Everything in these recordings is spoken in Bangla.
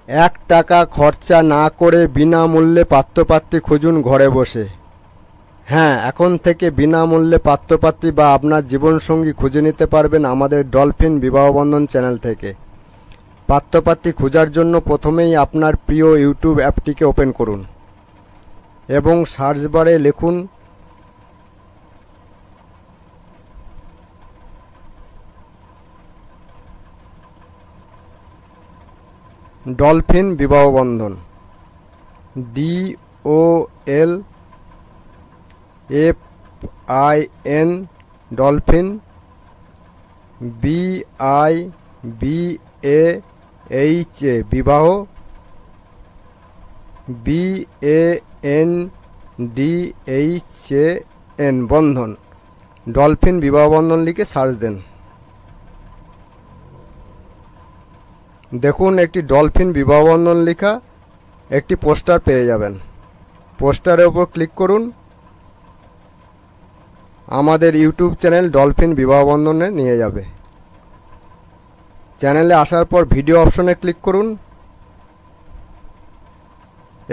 এক টাকা খরচা না করে বিনামূল্যে পাত্রপাত্রী খুঁজুন ঘরে বসে। হ্যাঁ, এখন থেকে বিনামূল্যে পাত্রপাত্রী বা আপনার জীবনসঙ্গী খুঁজে নিতে পারবেন আমাদের ডলফিন বিবাহবন্ধন চ্যানেল থেকে। পাত্রপাত্রী খোঁজার জন্য প্রথমেই আপনার প্রিয় ইউটিউব অ্যাপটিকে ওপেন করুন এবং সার্চ বারে লিখুন dolphin Bibahabandhan, DOLFIN dolphin, BIBAHA বিবাহ, BANDHAN বন্ধন, ডলফিন বিবাহবন্ধন লিখে সার্চ দেন। দেখুন একটি ডলফিন বিবাহবন্ধন লেখা একটি পোস্টার পেয়ে যাবেন। পোস্টারের উপর ক্লিক করুন, আমাদের ইউটিউব চ্যানেল ডলফিন বিবাহবন্ধনে নিয়ে যাবে। চ্যানেলে আসার পর ভিডিও অপশনে ক্লিক করুন।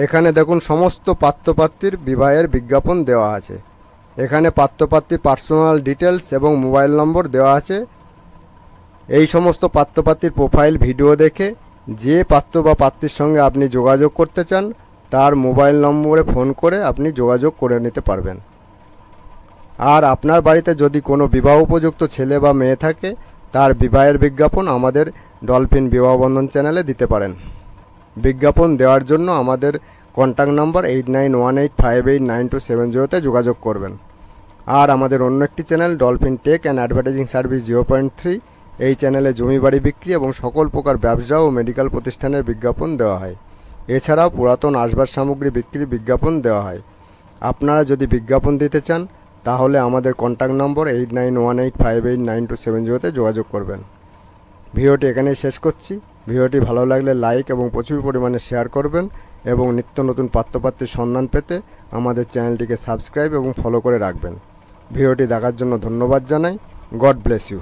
এখানে দেখুন সমস্ত পাত্রপাত্রীর বিবাহের বিজ্ঞাপন দেওয়া আছে। এখানে পাত্রপাত্রীর পার্সোনাল ডিটেলস এবং মোবাইল নম্বর দেওয়া আছে। এই সমস্ত পাত্রপাত্রীর প্রোফাইল ভিডিও দেখে যে পাত্র বা পাত্রীর সঙ্গে আপনি যোগাযোগ করতে চান তার মোবাইল নম্বরে ফোন করে আপনি যোগাযোগ করে নিতে পারবেন। আর আপনার বাড়িতে যদি কোনো বিবাহ উপযুক্ত ছেলে বা মেয়ে থাকে তার বিবাহের বিজ্ঞাপন আমাদের ডলফিন বিবাহবন্ধন চ্যানেলে দিতে পারেন। বিজ্ঞাপন দেওয়ার জন্য আমাদের কন্ট্যাক্ট নাম্বার 8918589270 যোগাযোগ করবেন। আর আমাদের অন্য একটি channel Dolphin tech and advertising service 0.3, এই চ্যানেলে জমি বাড়ি বিক্রি এবং সকল প্রকার ব্যবসা ও মেডিকেল প্রতিষ্ঠানের বিজ্ঞাপন দেওয়া হয়। এছাড়াও পুরাতন আসবাব সামগ্রী বিক্রির বিজ্ঞাপন দেওয়া হয়। আপনারা যদি বিজ্ঞাপন দিতে চান তাহলে আমাদের কন্ট্যাক্ট নম্বর 8918589270 যোগাযোগ করবেন। ভিডিওটি এখানেই শেষ করছি। ভিডিওটি ভালো লাগলে লাইক এবং প্রচুর পরিমাণে শেয়ার করবেন এবং নিত্য নতুন পাত্রপাত্রীর সন্ধান পেতে আমাদের চ্যানেলটিকে সাবস্ক্রাইব এবং ফলো করে রাখবেন। ভিডিওটি দেখার জন্য ধন্যবাদ জানাই। God bless you.